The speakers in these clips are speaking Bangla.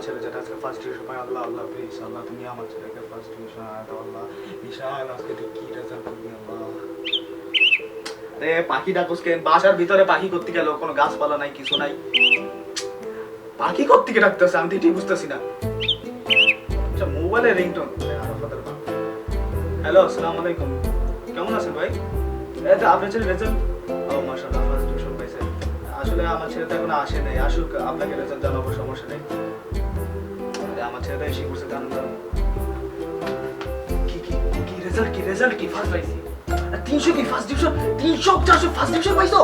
আমার ছেলে যেটা আজকে ফার্স্ট ডিভিশন পায়, আল্লাহ আল্লাহ প্লিজ আল্লাহ তুমি আমার ছেলেকে ফার্স্ট ডিভিশন দাও আল্লাহ। বিশাল আজকে তুই কি রেজাল্ট করবি আল্লাহ। আরে পাখি ডাকুস কেন? বাসার ভিতরে পাখি করতে গেল, কোনো গাছপালা নাই, কিছু নাই, পাখি করতে গিয়ে ডাকতেছে, আমি তো এটাই বুঝতেছি না। আচ্ছা মোবাইলের রিংটোন। হ্যালো আসসালামু আলাইকুম, কেমন আছেন ভাই? এই তো আপনার ছেলে রেজাল্ট, ও মাশাআল্লাহ ফার্স্ট ডিভিশন পাইছে। আসলে আমার ছেলেটা এখন আসে নাই, আসুক আপনাকে রেজাল্ট জানাবো, সমস্যা নেই। আমার ছেলেটা এসে করছে জানান। কি কি কি রেজাল্ট, কি রেজাল্ট, কি ফার্স্ট পাইছি? 300 কি ফার্স্ট ডিভিশন? 300 400 ফার্স্ট ডিভিশন পাইছো?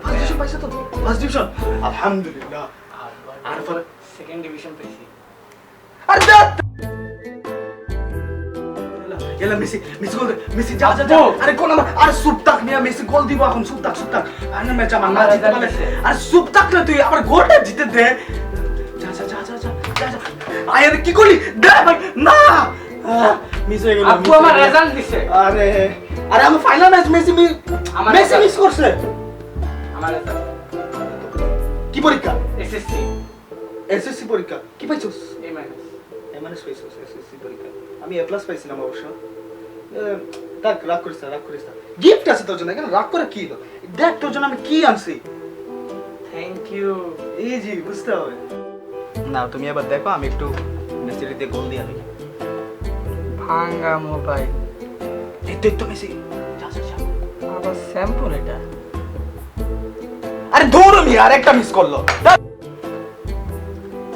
ফার্স্ট ডিভিশন পাইছো তো? ফার্স্ট ডিভিশন আলহামদুলিল্লাহ। আর পরে সেকেন্ড ডিভিশন পেয়েছি। আরে দা এলা মেসি মেসি গোল, মেসি যা যা যা। আরে গোল আমার, আরে সুপটাক নিয়া মেসি গোল দিব এখন, সুপটাক সুপটাক। আরে ম্যাচ আমার না জিততে পারলে, আরে সুপটাক না তুই আবার গোলটা জিতে দে। যা যা যা যা যা যা। আরে কি করলি? দে ভাই না, মিস হয়ে গেল। আপু আমার রেজাল্ট দিছে। আরে আরে আমার final match Messi Messi miss করছে। আমার রেজাল্ট কি পরীক্ষা? এসএসসি। এসএসসি পরীক্ষা কি পাইছস? এ মাইনাস। এমএনএস পাইছস এসএসসি পরীক্ষা। আমি এ প্লাস পাইছিলাম অবশ্য। তাক রাগ করিস না, রাগ করিস না। গিফট আছে তোর জন্য, কেন রাগ করে কি হলো? দেখ তোর জন্য আমি কি আনছি। Thank you. এই জি বুঝতে হবে না। তুমি এবার দেখো, আমি একটু মেসির দিয়ে গোল দিয়ে আনি। ভাঙা মোবাইল। এই তো একটু মেসি যা যা যা। আবার স্যাম্পল এটা। আরে ধরো মি আর একটা মিস করলো।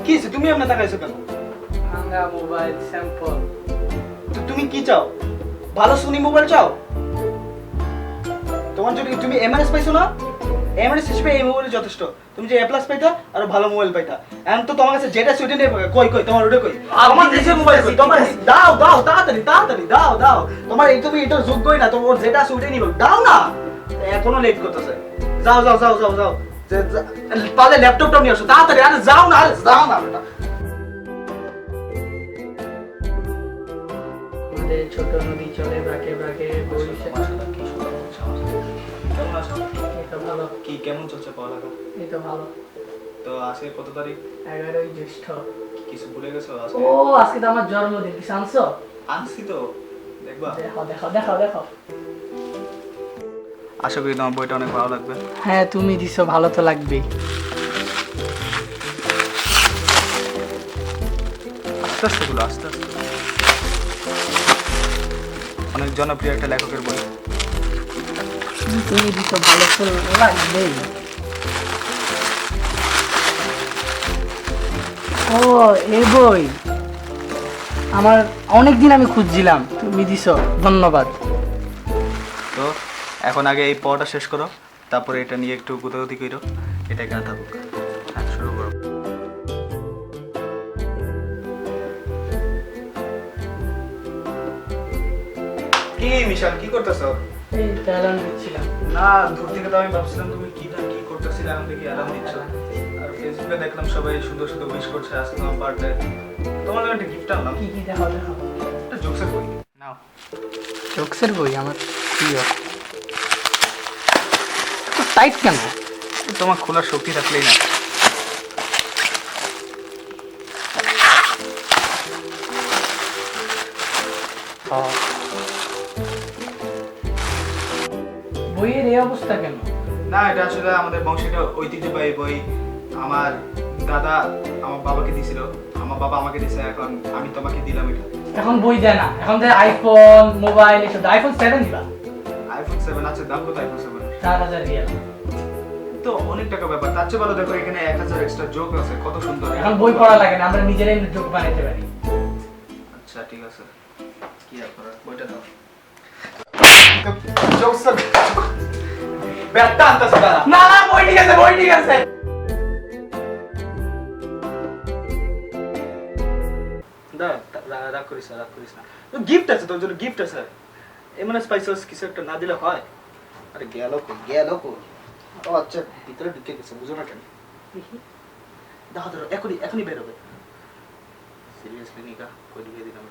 কি হইছে? তুমি এমন তাকাইছো কেন? ভাঙা মোবাইল স্যাম্পল। তো তুমি কি চাও? ভালো সোনি মোবাইল চাও? তোমার যদি তুমি এমএনএস পাইছো না, এমএনএস হিসেবে এই মোবাইল যথেষ্ট। তুমি যে এ প্লাস পাইতা আর ভালো মোবাইল পাইতা। এখন তো তোমার কাছে যেটা সুইটে নেই, কই কই তোমার ওটা কই? আমার নিজের মোবাইল কই? তোমার দাও দাও তাড়াতাড়ি তাড়াতাড়ি দাও দাও। তোমার এই তুমি এটা যোগ্যই না, তোমার যেটা সুইটে নিব দাও না। এখনো লেট করতেছে। যাও যাও যাও যাও যাও। পারলে ল্যাপটপটা নিয়ে আসো তাড়াতাড়ি। আরে যাও না, আরে যাও না বেটা। আমাদের ছোট নদী চলে বাঁকে বাঁকে বরিশাল। কেমন আছো? এই তো ভালো। কি কেমন চলছে পড়ালেখা? এই তো ভালো। তো আজকে কত তারিখ? 11ই জ্যৈষ্ঠ। কিছু ভুলে গেছো আজকে? ও আজকে তো আমার জন্মদিন, কিছু আনছো? আনছি তো, দেখবা। দেখো দেখো দেখো দেখো। আশা করি তোমার বইটা অনেক ভালো লাগবে। হ্যাঁ তুমি দিছো, ভালো তো লাগবেই। আস্তে আস্তে গুলো আস্তে আস্তে। অনেক জনপ্রিয় একটা লেখকের বই। তুমি দিছো, ভালো তো লাগবেই। ও এই বই আমার অনেকদিন আমি খুঁজছিলাম, তুমি দিছো, ধন্যবাদ। তো এখন আগে এই পড়াটা শেষ করো, তারপরে এটা নিয়ে একটু গুতাগুতি করো। এটা এখানে থাকুক। হ্যাঁ শুরু করো। কি মিশাল কি করতেছো? এই ট্যালেন্ট দিচ্ছিলাম। না দূর থেকে তো আমি ভাবছিলাম তুমি কি না কি করতেছিলে, এখন দেখি অ্যালার্ম দিচ্ছ। আর ফেসবুকে দেখলাম সবাই সুন্দর সুন্দর উইশ করছে আজকে তোমার বার্থডে। তোমার জন্য একটা গিফট আনলাম। কি কি দেখো দেখো। একটা জোকসের বই নাও। জোকসের বই আমার প্রিয়। টাইট কেন? তোমার খোলার শক্তি থাকলেই না। বইয়ের এই অবস্থা কেন? না এটা আসলে আমাদের বংশের ঐতিহ্যবাহী বই। আমার দাদা আমার বাবাকে দিছিল, আমার বাবা আমাকে দিছে, এখন আমি তোমাকে দিলাম এটা। এখন বই দেয় না, এখন দেয় আইফোন মোবাইল এসব। আইফোন 7 দিবা। আইফোন 7 আছে, দাম কত আইফোন 7? 4000 রিয়াল। তো অনেক টাকা ব্যাপার। তার চেয়ে ভালো দেখো এখানে 1000 এক্সট্রা যোগ আছে, কত সুন্দর। এখন বই পড়া লাগে না, আমরা নিজেরাই যোগ বানাইতে পারি। আচ্ছা ঠিক আছে, কি আর করার, বইটা দাও। জোকস ব্যাটটা আনতেছে দাঁড়া। না না বই ঠিক আছে, বই ঠিক আছে। রাগ করিস না, রাগ করিস না। গিফট আছে তোর জন্য, গিফট আছে। এমএনএস পাইছস, কিছু একটা না দিলে হয়? আরে গেল কই, গেল কই? ও আচ্ছা ভিতরে ঢুকে গেছে, বুঝো না কেন? দাও ধরো, এখনই এখনই বের হবে। সিরিয়াসলি নিকা কই ঢুকে দিলাম।